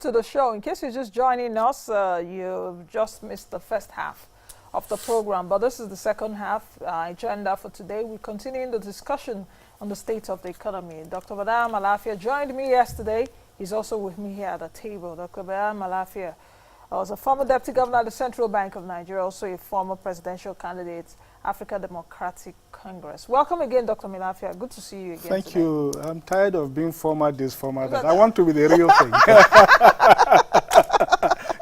to the show. In case you're just joining us, you've just missed the first half of the program, but this is the second half agenda for today. We're continuing the discussion on the state of the economy. Dr. Obadiah Malafia joined me yesterday. He's also with me here at the table. Dr. Obadiah Malafia was a former deputy governor at the Central Bank of Nigeria, also a former presidential candidate, African Democratic Congress. Welcome again, Dr. Malafia. Good to see you again. Thank today. you. I'm tired of being former this, former that. I want to be the real thing.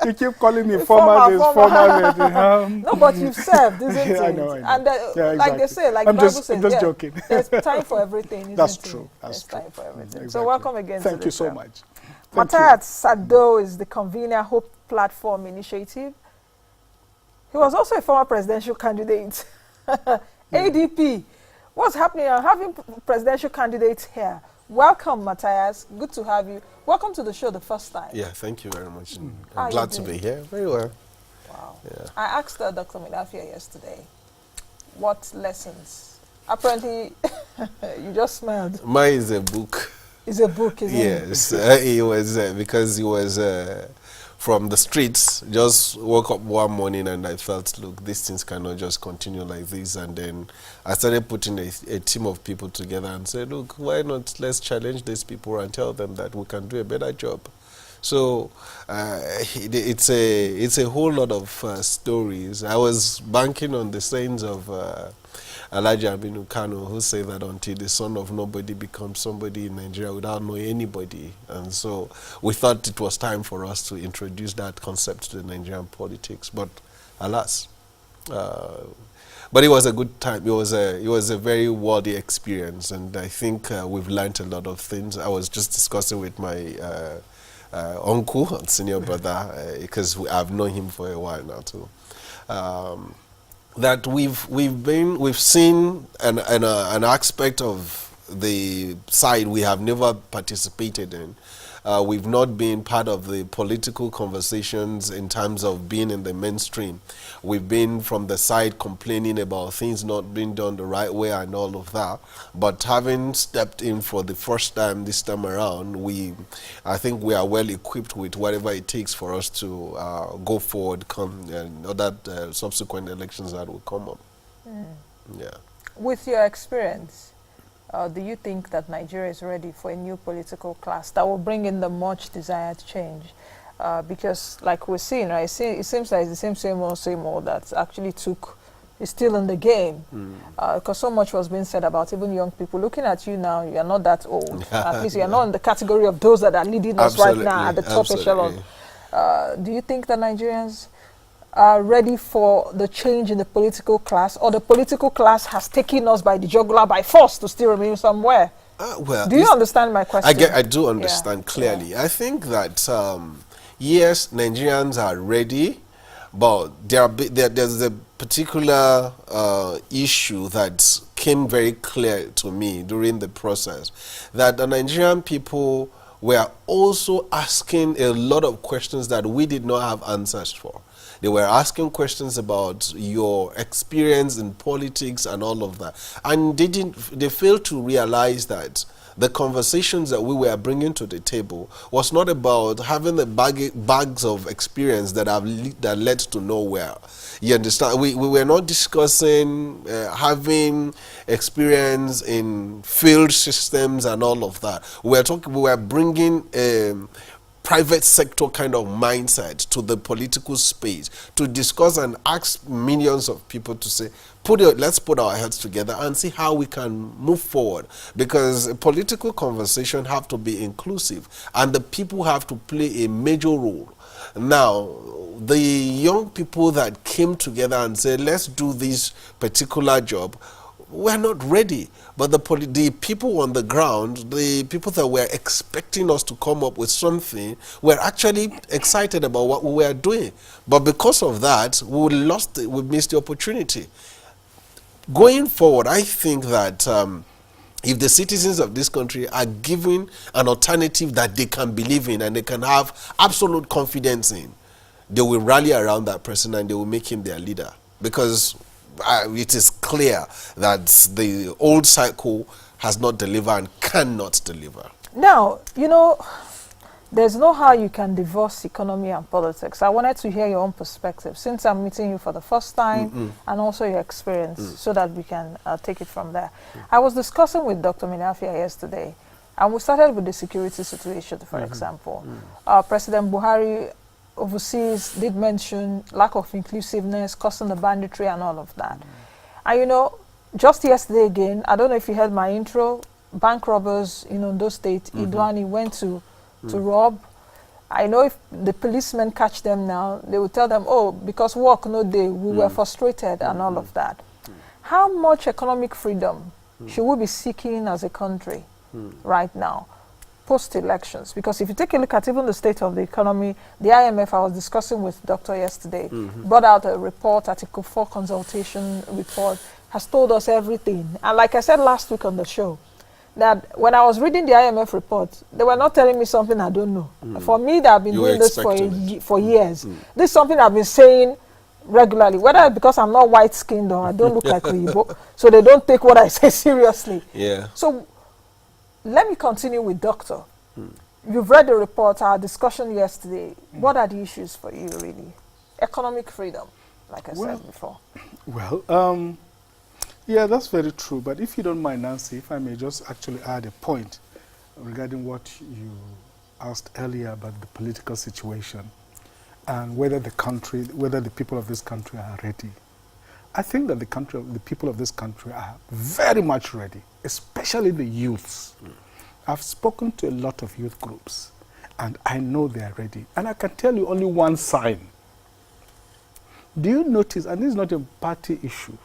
You keep calling me former this, former that. No, but you've served, isn't it? I know. And yeah, like they say, like I'm the Bible just, says, I'm just joking. There's time for everything, isn't That's it? true. That's There's true. time for everything. Exactly. So welcome again. Thank to you the so show. much. Thank Mathias, Tsado is the Convener Hope platform initiative. He was also a former presidential candidate. ADP. What's happening? I'm having presidential candidates here. Welcome, Mathias. Good to have you. Welcome to the show the first time. Yeah, thank you very much. How I'm glad to be here. Very well. Wow. Yeah. I asked Dr. Malafia yesterday, what lessons? Apparently, you just smiled. Mine is a book. It's a book, isn't it? Yes, it was because he was from the streets. Just woke up one morning and I felt, look, these things cannot just continue like this. And then I started putting a team of people together and said, look, why not let's challenge these people and tell them that we can do a better job. So it's a whole lot of stories. I was banking on the sayings of Elijah Aminu Kano, who say that until the son of nobody becomes somebody in Nigeria without knowing anybody. And so we thought it was time for us to introduce that concept to the Nigerian politics. But alas, but it was a good time. It was a very worthy experience, and I think we've learned a lot of things. I was just discussing with my uncle and senior brother, because I've known him for a while now too. That we've seen an aspect of the side we have never participated in. We've not been part of the political conversations in terms of being in the mainstream. We've been from the side complaining about things not being done the right way and all of that. But having stepped in for the first time this time around, I think we are well equipped with whatever it takes for us to go forward and other subsequent elections that will come up. Yeah. With your experience, do you think that Nigeria is ready for a new political class that will bring in the much desired change? Because like we're seeing, right, it seems like it's the same old that actually is still in the game. Because so much was being said about even young people. Looking at you now, you're not that old. At least you're not in the category of those that are leading us right now at the top echelon. Do you think that Nigerians are ready for the change in the political class, or the political class has taken us by the jugular by force to still remain somewhere? Well, do you understand my question? I do understand clearly. Yeah. I think that, yes, Nigerians are ready, but there's a particular issue that came very clear to me during the process, that the Nigerian people were also asking a lot of questions that we did not have answers for. They were asking questions about your experience in politics and all of that. And they failed to realize that the conversations that we were bringing to the table was not about having the bags of experience that led to nowhere. You understand? We were not discussing having experience in field systems and all of that. We were bringing private sector kind of mindset to the political space to discuss and ask millions of people to say, let's put our heads together and see how we can move forward, because a political conversation have to be inclusive and the people have to play a major role. Now, the young people that came together and said, let's do this particular job, we're not ready. But the people on the ground, the people that were expecting us to come up with something, were actually excited about what we were doing. But because of that, we missed the opportunity. Going forward, I think that if the citizens of this country are given an alternative that they can believe in and they can have absolute confidence in, they will rally around that person and they will make him their leader. Because it is clear that the old cycle has not delivered and cannot deliver. Now, you know, there's no how you can divorce economy and politics. I wanted to hear your own perspective since I'm meeting you for the first time and also your experience so that we can take it from there. I was discussing with Dr. Malafia yesterday and we started with the security situation, for example. President Buhari overseas did mention lack of inclusiveness, causing the banditry and all of that. And you know, just yesterday again, I don't know if you heard my intro, bank robbers in Ondo State, Idwani went to rob. I know if the policemen catch them now, they will tell them, oh, because work no day, we were frustrated and all of that. How much economic freedom should we be seeking as a country right now, post-elections? Because if you take a look at even the state of the economy, the IMF, I was discussing with Doctor yesterday, brought out a report, Article 4 consultation report, has told us everything. And like I said last week on the show, that when I was reading the IMF report, they were not telling me something I don't know. For me, that I've been doing this for years. This is something I've been saying regularly, whether because I'm not white-skinned or I don't look like Oyibo, so they don't take what I say seriously. Yeah. So let me continue with Doctor. You've read the report, our discussion yesterday. What are the issues for you, really? Economic freedom, like I said before. Well, yeah, that's very true. But if you don't mind, Nancy, if I may just actually add a point regarding what you asked earlier about the political situation and whether the people of this country are ready. I think that the people of this country are very much ready, especially the youths. I've spoken to a lot of youth groups, and I know they are ready. And I can tell you only one sign. Do you notice, and this is not a party issue,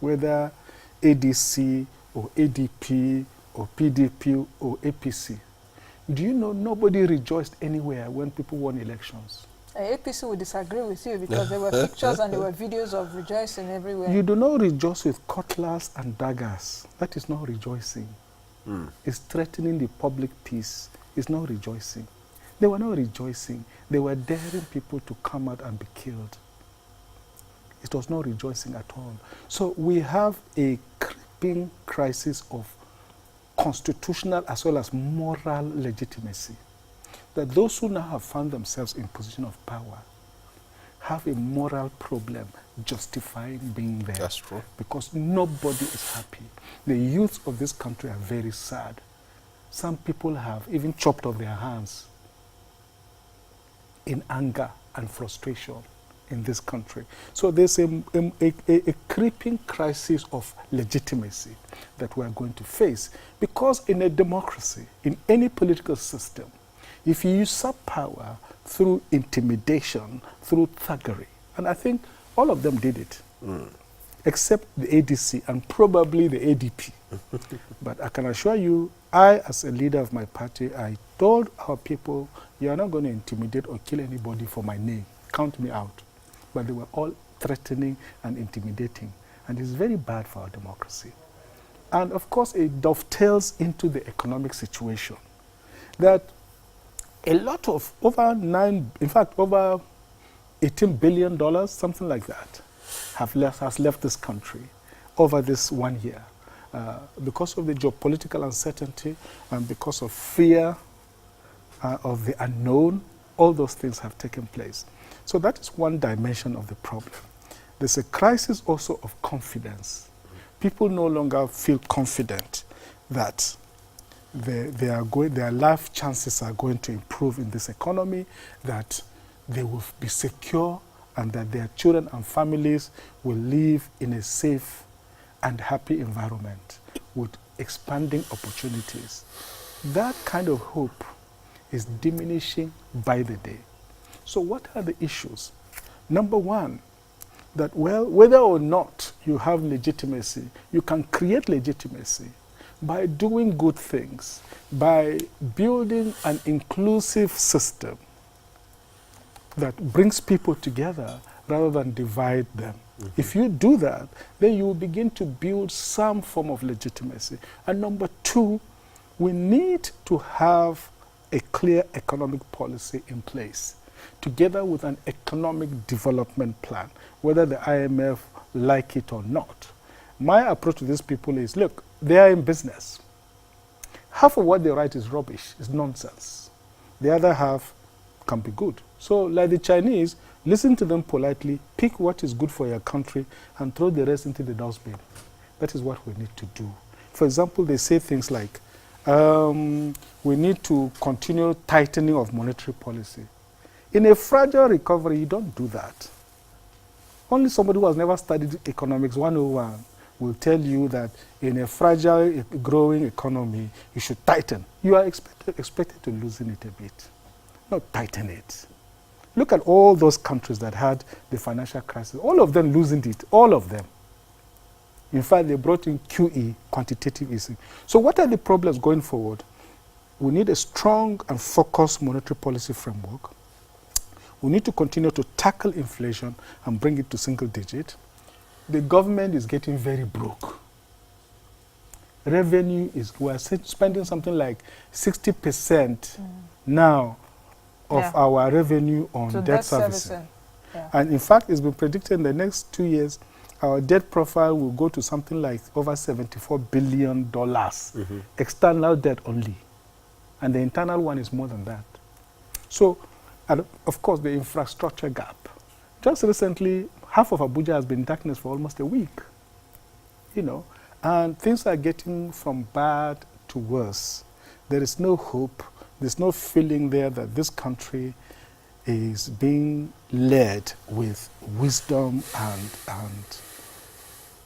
whether ADC or ADP or PDP or APC, do you know nobody rejoiced anywhere when people won elections? APC would disagree with you because there were pictures and there were videos of rejoicing everywhere. You do not rejoice with cutlass and daggers. That is not rejoicing. It's threatening the public peace. It's not rejoicing. They were not rejoicing. They were daring people to come out and be killed. It was not rejoicing at all. So we have a creeping crisis of constitutional as well as moral legitimacy. That those who now have found themselves in position of power have a moral problem justifying being there. That's true. Because nobody is happy. The youth of this country are very sad. Some people have even chopped off their hands in anger and frustration in this country. So there's a creeping crisis of legitimacy that we're going to face. Because in a democracy, in any political system, if you usurp power through intimidation, through thuggery, and I think all of them did it, except the ADC and probably the ADP. But I can assure you, I, as a leader of my party, I told our people, you are not going to intimidate or kill anybody for my name. Count me out. But they were all threatening and intimidating. And it's very bad for our democracy. And of course, it dovetails into the economic situation. That a lot of over $18 billion, something like that, has left this country over this 1 year. Because of the geopolitical uncertainty and because of fear of the unknown, all those things have taken place. So that is one dimension of the problem. There's a crisis also of confidence. People no longer feel confident that their life chances are going to improve in this economy, that they will be secure, and that their children and families will live in a safe and happy environment with expanding opportunities. That kind of hope is diminishing by the day. So what are the issues? Number one, that whether or not you have legitimacy, you can create legitimacy by doing good things, by building an inclusive system that brings people together rather than divide them. If you do that, then you will begin to build some form of legitimacy. And number two, we need to have a clear economic policy in place, together with an economic development plan, whether the IMF like it or not. My approach to these people is, look, they are in business. Half of what they write is rubbish, is nonsense. The other half can be good. So like the Chinese, listen to them politely, pick what is good for your country and throw the rest into the dustbin. That is what we need to do. For example, they say things like, we need to continue tightening of monetary policy. In a fragile recovery, you don't do that. Only somebody who has never studied economics 101 will tell you that in a fragile, growing economy, you should tighten. You are expected to loosen it a bit, not tighten it. Look at all those countries that had the financial crisis. All of them loosened it, all of them. In fact, they brought in QE, quantitative easing. So what are the problems going forward? We need a strong and focused monetary policy framework. We need to continue to tackle inflation and bring it to single digit. The government is getting very broke. Revenue is, we are spending something like 60% now of our revenue on debt servicing. Yeah. And in fact, it's been predicted in the next 2 years, our debt profile will go to something like over $74 billion, external debt only. And the internal one is more than that. So, and of course, the infrastructure gap. Just recently, half of Abuja has been in darkness for almost a week, you know, and things are getting from bad to worse. There is no hope. There's no feeling there that this country is being led with wisdom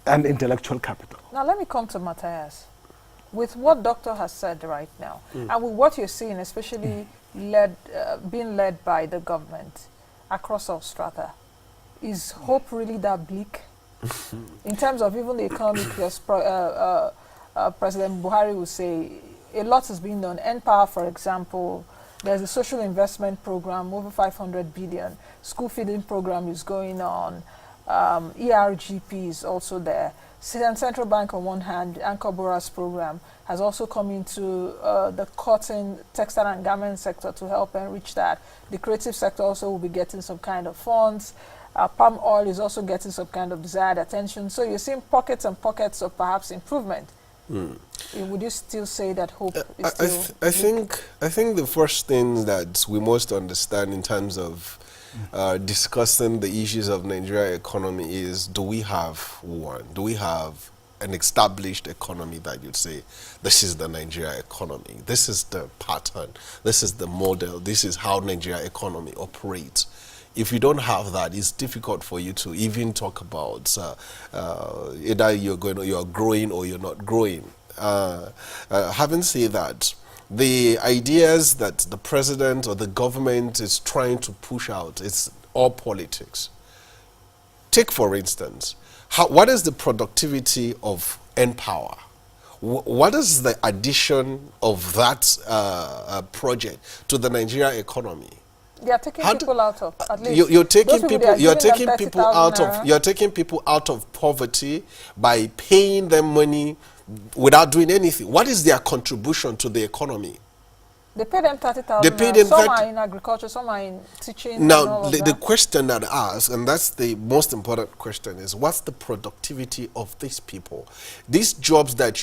and intellectual capital. Now let me come to Mathias. With what Doctor has said right now, and with what you're seeing, especially being led by the government across all strata, is hope really that bleak? In terms of even the economy, because President Buhari will say a lot is being done. N-Power, for example, there's a social investment program, over 500 billion. School feeding program is going on. ERGP is also there. Central Bank on one hand, Anchor Boras program has also come into the cotton, textile and garment sector to help enrich that. The creative sector also will be getting some kind of funds. Palm oil is also getting some kind of desired attention. So you're seeing pockets and pockets of perhaps improvement. Would you still say that hope is still... I think the first thing that we must understand in terms of discussing the issues of Nigeria economy is, do we have one? Do we have an established economy that you'd say, this is the Nigeria economy, this is the pattern, this is the model, this is how Nigeria economy operates? If you don't have that, it's difficult for you to even talk about either you're growing or you're not growing. Having said that, the ideas that the president or the government is trying to push out, it's all politics. Take, for instance, what is the productivity of N-Power? What is the addition of that project to the Nigeria economy? They are taking people out of, at least. You're taking people out of poverty by paying them money without doing anything. What is their contribution to the economy? They pay them 30,000. Some are in agriculture, some are in teaching. Now, the question that I ask, and that's the most important question, is what's the productivity of these people? These jobs that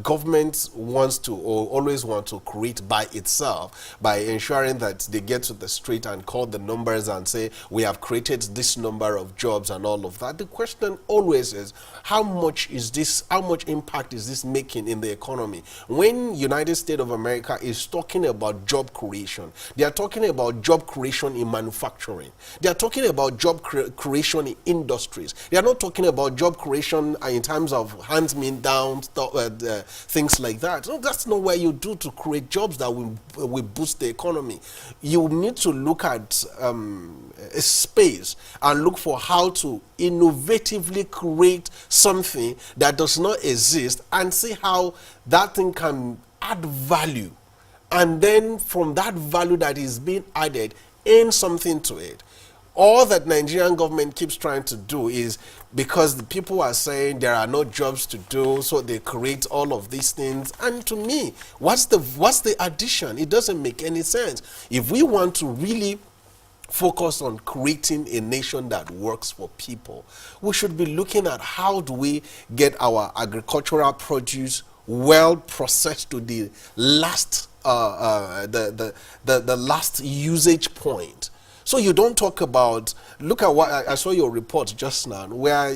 government wants to or always want to create by itself, by ensuring that they get to the street and call the numbers and say, we have created this number of jobs and all of that. The question always is, how much impact is this making in the economy? When United States of America is talking about job creation, they are talking about job creation in manufacturing. They are talking about job creation in industries. They are not talking about job creation in terms of hands-me-down things like that. No, that's not what you do to create jobs that will boost the economy. You need to look at a space and look for how to innovatively create something that does not exist and see how that thing can add value. And then from that value that is being added, add something to it. All that Nigerian government keeps trying to do is, because the people are saying there are no jobs to do, so they create all of these things. And to me, what's the addition? It doesn't make any sense. If we want to really focus on creating a nation that works for people, we should be looking at how do we get our agricultural produce well processed to the last the last usage point. So you don't talk about, look at what, I saw your report just now, where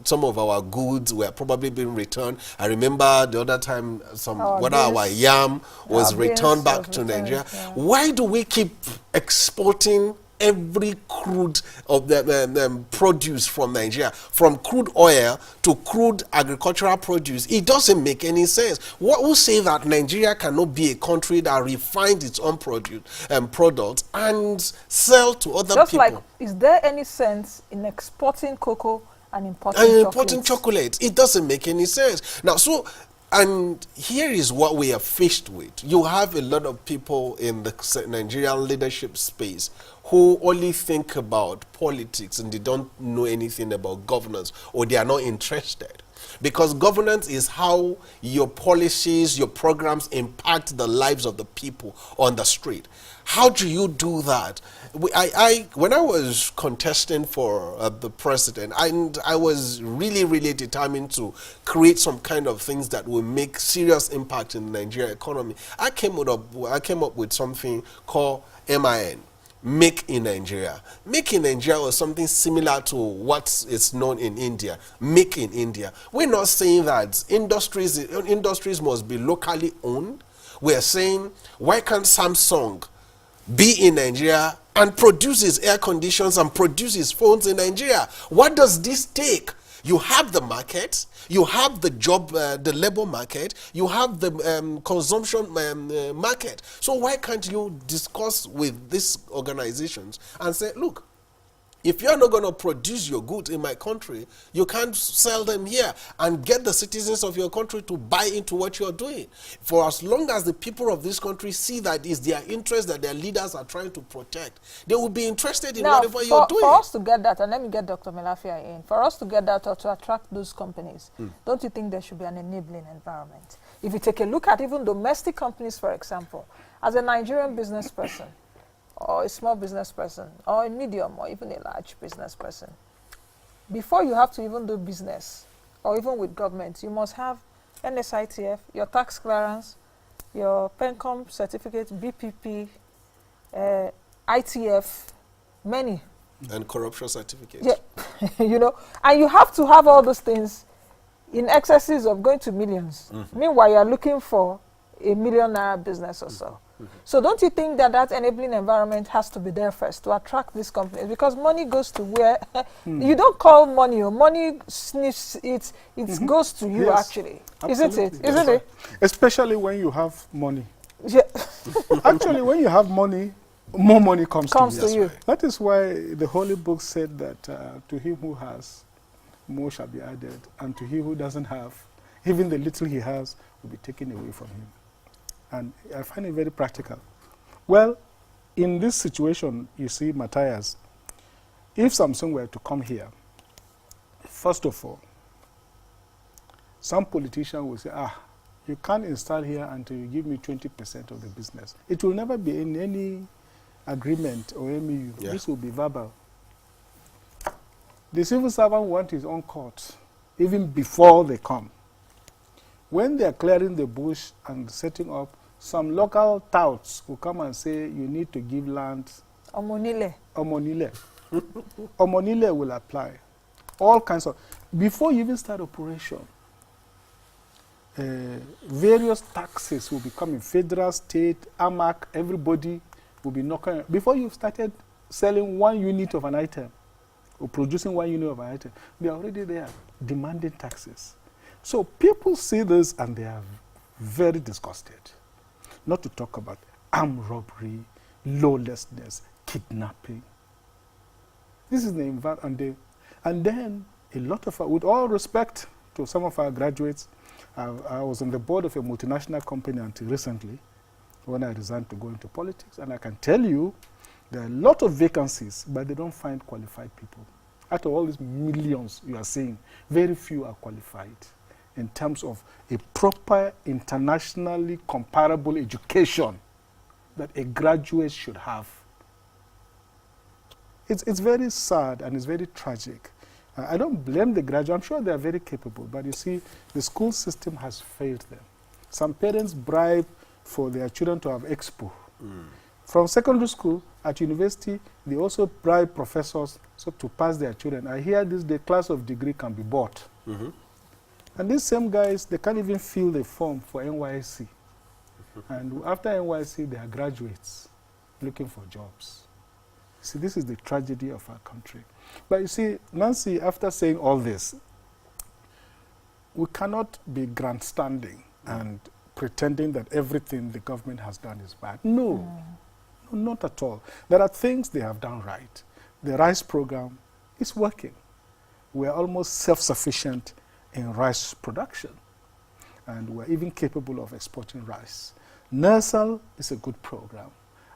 some of our goods were probably being returned. I remember the other time, our yam was returned back to Nigeria. Yeah. Why do we keep exporting every crude of the produce from Nigeria, from crude oil to crude agricultural produce? It doesn't make any sense. What will say that Nigeria cannot be a country that refines its own products and sell to other Just people? like, is there any sense in exporting cocoa and importing chocolate? It doesn't make any sense. Now, and here is what we are faced with. You have a lot of people in the Nigerian leadership space who only think about politics and they don't know anything about governance, or they are not interested. Because governance is how your policies, your programs impact the lives of the people on the street. How do you do that? When I was contesting for the president, I was really, really determined to create some kind of things that will make serious impact in the Nigerian economy. I came up with something called MIN. Make in Nigeria. Make in Nigeria was something similar to what is known in India. Make in India. We're not saying that industries must be locally owned. We're saying, why can't Samsung be in Nigeria and produces air conditions and produces phones in Nigeria? What does this take? You have the market, you have the job, the labor market, you have the consumption market. So why can't you discuss with these organizations and say, look, if you're not going to produce your goods in my country, you can't sell them here and get the citizens of your country to buy into what you're doing. For as long as the people of this country see that it's their interest that their leaders are trying to protect, they will be interested in whatever you're doing. For us to get that, and let me get Dr. Malafia in, for us to get that or to attract those companies, don't you think there should be an enabling environment? If you take a look at even domestic companies, for example, as a Nigerian business person, or a small business person, or a medium, or even a large business person, before you have to even do business, or even with government, you must have NSITF, your tax clearance, your PENCOM certificate, BPP, ITF, many. And corruption certificate. Yeah, you know, and you have to have all those things in excesses of going to millions. Meanwhile, you're looking for a $1 million business or so. So don't you think that that enabling environment has to be there first to attract these companies? Because money goes to where you don't call money, or money sniffs it goes to you, yes, actually. Absolutely. Isn't it? Isn't it? Especially when you have money. Yeah. Actually, when you have money, more money comes to you. you. That is why the Holy Book said that to him who has, more shall be added, and to him who doesn't have, even the little he has will be taken away from him. And I find it very practical. Well, in this situation, you see, Mathias, if Samsung were to come here, first of all, some politician will say, you can't install here until you give me 20% of the business. It will never be in any agreement or MOU. Yeah. This will be verbal. The civil servant wants his own court, even before they come. When they are clearing the bush and setting up, some local touts will come and say, you need to give land. Omonile. Omonile. Omonile will apply. All kinds of, before you even start operation, various taxes will be coming, federal, state, AMAC, everybody will be knocking. Before you've started selling 1 unit of an item, or producing 1 unit of an item, they are already there demanding taxes. So people see this and they are very disgusted. Not to talk about armed robbery, lawlessness, kidnapping. This is the environment. And then a lot of, with all respect to some of our graduates, I was on the board of a multinational company until recently when I resigned to go into politics. And I can tell you there are a lot of vacancies, but they don't find qualified people. Out of all these millions you are seeing, very few are qualified in terms of a proper internationally comparable education that a graduate should have. It's very sad and it's very tragic. I don't blame the graduate. I'm sure they are very capable, but you see, the school system has failed them. Some parents bribe for their children to have expo. From secondary school, at university, they also bribe professors to pass their children. I hear the class of degree can be bought. And these same guys, they can't even fill the form for NYSC. And after NYSC, they are graduates looking for jobs. See, this is the tragedy of our country. But you see, Nancy, after saying all this, we cannot be grandstanding and pretending that everything the government has done is bad. No, not at all. There are things they have done right. The rice program is working. We are almost self-sufficient in rice production, and we're even capable of exporting rice. NERSAL is a good program.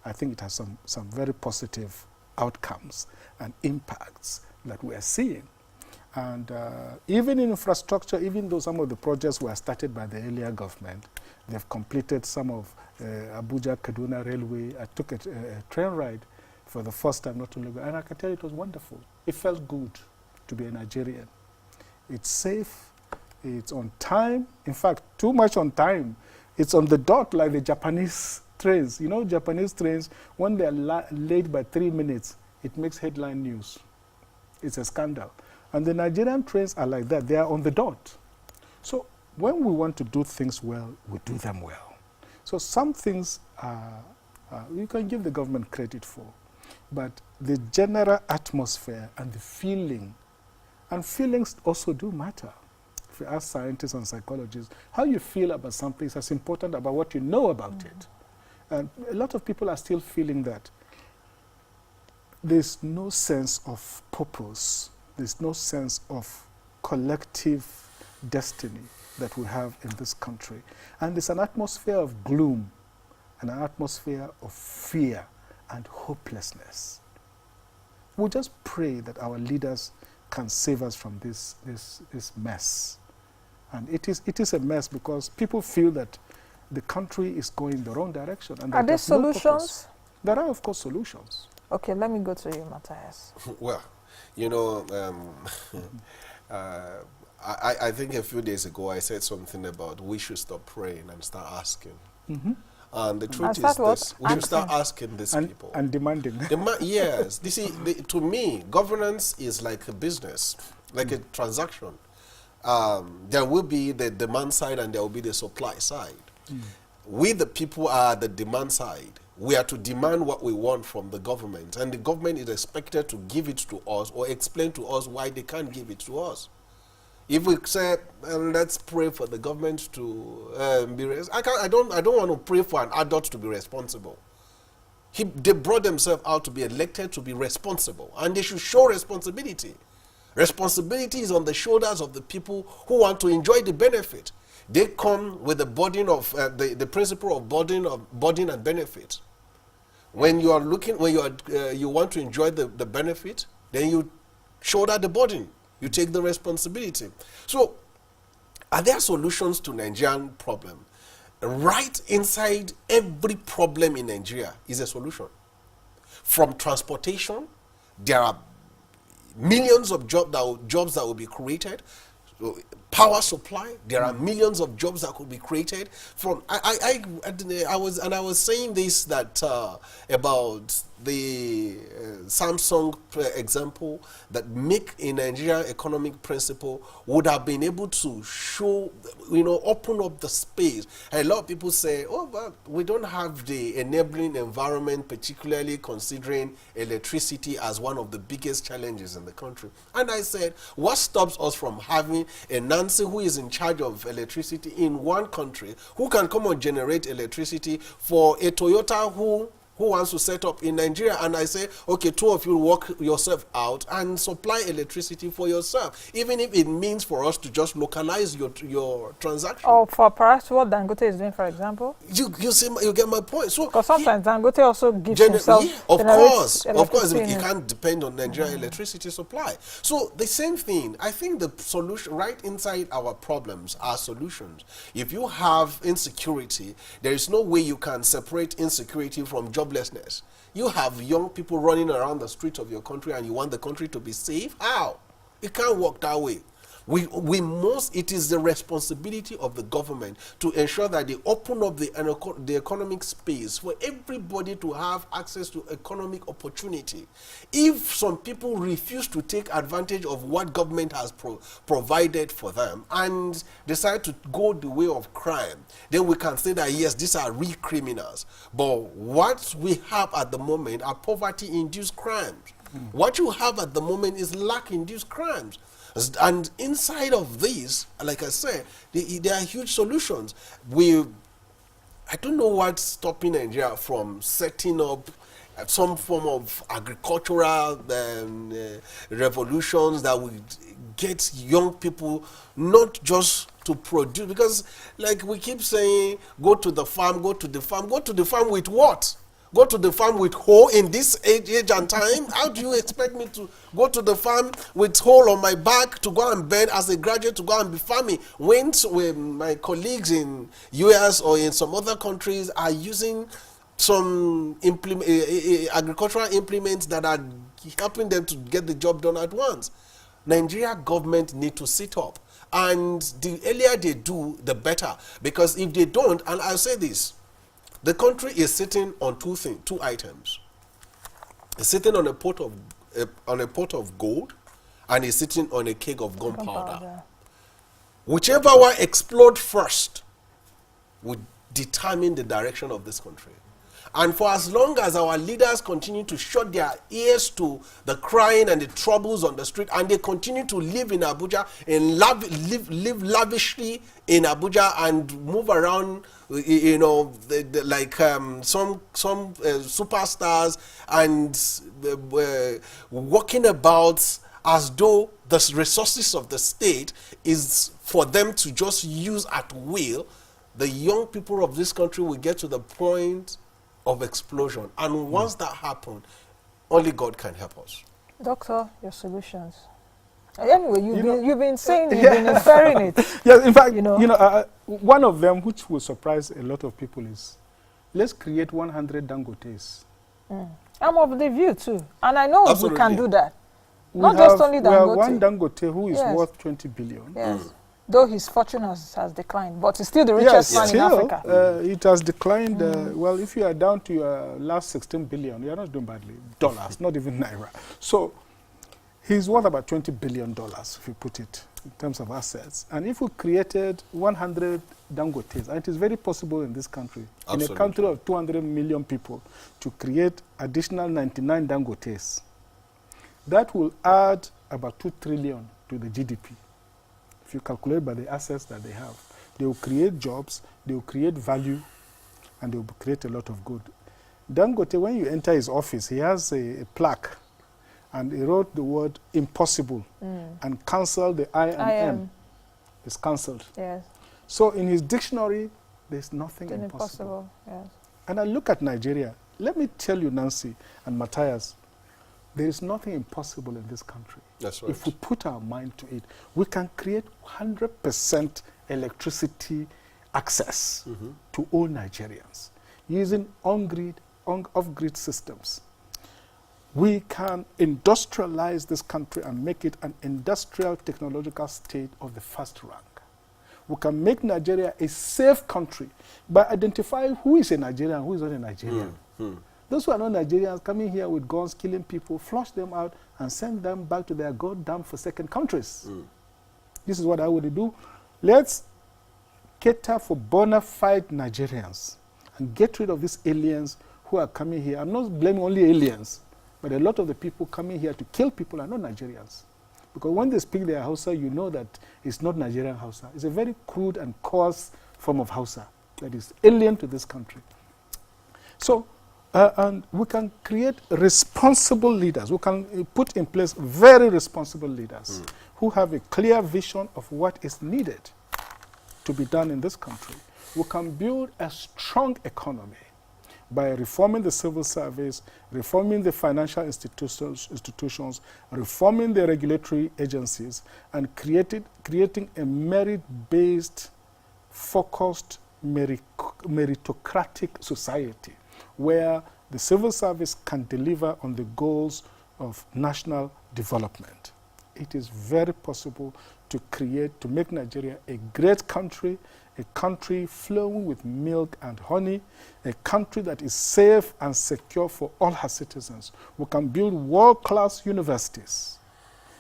I think it has some very positive outcomes and impacts that we are seeing. And even in infrastructure, even though some of the projects were started by the earlier government, they've completed some of Abuja-Kaduna Railway. I took a train ride for the first time not too long ago, and I can tell you it was wonderful. It felt good to be a Nigerian. It's safe, it's on time. In fact, too much on time. It's on the dot like the Japanese trains. You know, Japanese trains, when they're late by 3 minutes, it makes headline news. It's a scandal. And the Nigerian trains are like that. They are on the dot. So when we want to do things well, we do them well. So some things you can give the government credit for, but the general atmosphere and the feeling, and feelings also do matter. If you ask scientists and psychologists, how you feel about something is as important about what you know about it. And a lot of people are still feeling that there's no sense of purpose. There's no sense of collective destiny that we have in this country. And there's an atmosphere of gloom and an atmosphere of fear and hopelessness. We'll just pray that our leaders can save us from this mess. And it is a mess because people feel that the country is going the wrong direction. And are there solutions? There are, of course, solutions. Okay, let me go to you, Mathias. Well, you know, I think a few days ago I said something about we should stop praying and start asking. And the truth is this, we should start asking these people. And demanding. Yes. You see, to me, governance is like a business, like a transaction. There will be the demand side and there will be the supply side. We, the people, are the demand side. We are to demand what we want from the government, and the government is expected to give it to us or explain to us why they can't give it to us. If we say, let's pray for the government to be I don't want to pray for an adult to be responsible. They brought themselves out to be elected to be responsible, and they should show responsibility. Responsibility is on the shoulders of the people who want to enjoy the benefit. They come with the burden of the principle of burden and benefit. When you are looking, when you want to enjoy the benefit, then you shoulder the burden. You take the responsibility. So, are there solutions to Nigerian problem? Right inside every problem in Nigeria is a solution. From transportation, there are millions of jobs that will be created. Power supply, there are millions of jobs that could be created. From I was saying this that about the Samsung example that make a Nigerian economic principle would have been able to show, open up the space. And a lot of people say, oh, but we don't have the enabling environment, particularly considering electricity as one of the biggest challenges in the country. And I said, what stops us from having a Nancy who is in charge of electricity in one country, who can come and generate electricity for a Toyota who wants to set up in Nigeria? And I say, okay, two of you work yourself out and supply electricity for yourself, even if it means for us to just localize your transaction. Or for perhaps what Dangote is doing, for example? You get my point. So because sometimes Dangote also gives himself of course, you can't depend on Nigerian electricity supply. So the same thing, I think the solution right inside our problems are solutions. If you have insecurity, there is no way you can separate insecurity from joblessness. You have young people running around the streets of your country and you want the country to be safe? How? It can't work that way. It is the responsibility of the government to ensure that they open up the economic space for everybody to have access to economic opportunity. If some people refuse to take advantage of what government has provided for them and decide to go the way of crime, then we can say that yes, these are real criminals. But what we have at the moment are poverty-induced crimes. What you have at the moment is lack-induced crimes. And inside of this, like I said, there are huge solutions. I don't know what's stopping Nigeria from setting up some form of agricultural revolutions that would get young people not just to produce, because like we keep saying, go to the farm, go to the farm. Go to the farm with what? Go to the farm with hoe in this age and time? How do you expect me to go to the farm with hole on my back to go and bed as a graduate to go and be farming? When my colleagues in US or in some other countries are using some agricultural implements that are helping them to get the job done at once. Nigeria government need to sit up. And the earlier they do, the better. Because if they don't, and I'll say this, the country is sitting on two items. It's sitting on a pot of gold, and it's sitting on a keg of gunpowder. Whichever one explode first would determine the direction of this country. And for as long as our leaders continue to shut their ears to the crying and the troubles on the street, and they continue to live in Abuja and live lavishly in Abuja and move around, you know, like some superstars, and walking about as though the resources of the state is for them to just use at will, the young people of this country will get to the point of explosion. And once that happens, only God can help us. Doctor, your solutions. Anyway, you've been saying, you've been inferring it. Yes, in fact, one of them which will surprise a lot of people is, let's create 100 Dangotes. I'm of the view too. And I know we can do that. Not just only Dangote. We have one Dangote who is worth 20 billion. Yes. Though his fortune has declined, but he's still the richest man in Africa. It has declined. Well, if you are down to your last 16 billion, you are not doing badly. Dollars, not even naira. So he's worth about $20 billion, if you put it in terms of assets. And if we created 100 Dangotes, and it is very possible in this country, in a country of 200 million people, to create additional 99 Dangotes, that will add about 2 trillion to the GDP. If you calculate by the assets that they have, they will create jobs, they will create value, and they will create a lot of good. Dangote, when you enter his office, he has a plaque, and he wrote the word impossible and cancelled the I and M. It's cancelled. Yes. So in his dictionary, there's nothing impossible. Yes. And I look at Nigeria. Let me tell you, Nancy and Mathias, there is nothing impossible in this country. That's right. If we put our mind to it, we can create 100% electricity access to all Nigerians using off-grid systems. We can industrialize this country and make it an industrial technological state of the first rank. We can make Nigeria a safe country by identifying who is a Nigerian and who is not a Nigerian. Those who are not Nigerians coming here with guns, killing people, flush them out and send them back to their goddamn forsaken countries. This is what I would do. Let's cater for bona fide Nigerians and get rid of these aliens who are coming here. I'm not blaming only aliens, but a lot of the people coming here to kill people are not Nigerians. Because when they speak their Hausa, you know that it's not Nigerian Hausa. It's a very crude and coarse form of Hausa that is alien to this country. So, and we can create responsible leaders. We can put in place very responsible leaders who have a clear vision of what is needed to be done in this country. We can build a strong economy by reforming the civil service, reforming the financial institutions, reforming the regulatory agencies, and creating a merit-based, focused, meritocratic society where the civil service can deliver on the goals of national development. it is very possible to make Nigeria a great country, a country flowing with milk and honey, a country that is safe and secure for all her citizens. We can build world-class universities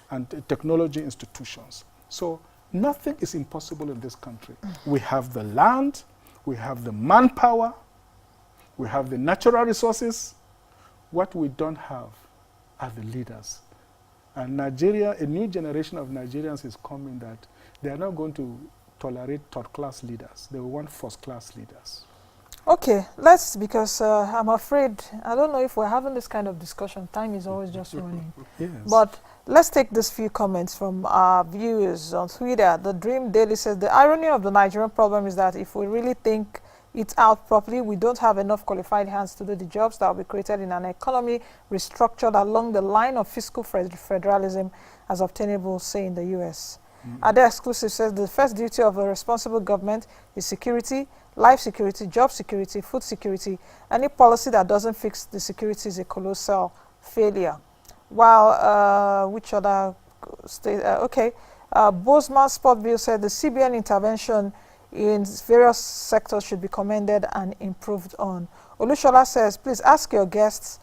and technology institutions. So nothing is impossible in this country. We have the land, we have the manpower, we have the natural resources. What we don't have are the leaders. And Nigeria, a new generation of Nigerians is coming that they are not going to tolerate third-class leaders. They will want first-class leaders. Okay, because I'm afraid, I don't know if we're having this kind of discussion. Time is always just running. Yes. But let's take these few comments from our viewers on Twitter. The Dream Daily says, the irony of the Nigerian problem is that if we really think it out properly, we don't have enough qualified hands to do the jobs that will be created in an economy restructured along the line of fiscal federalism as obtainable, say, in the US. Other Exclusive says the first duty of a responsible government is security, life security, job security, food security. Any policy that doesn't fix the security is a colossal failure. While, which other state, Bozeman Sportville said the CBN intervention in various sectors should be commended and improved on. Olushola says, please ask your guests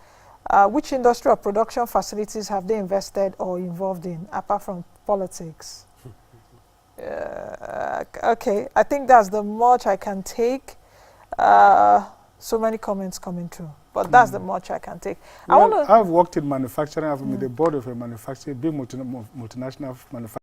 which industry or production facilities have they invested or involved in, apart from politics. Okay, I think that's the much I can take. So many comments coming through, but that's the much I can take. Well, I've worked in manufacturing. I've been the board of a manufacturing, big multinational manufacturing.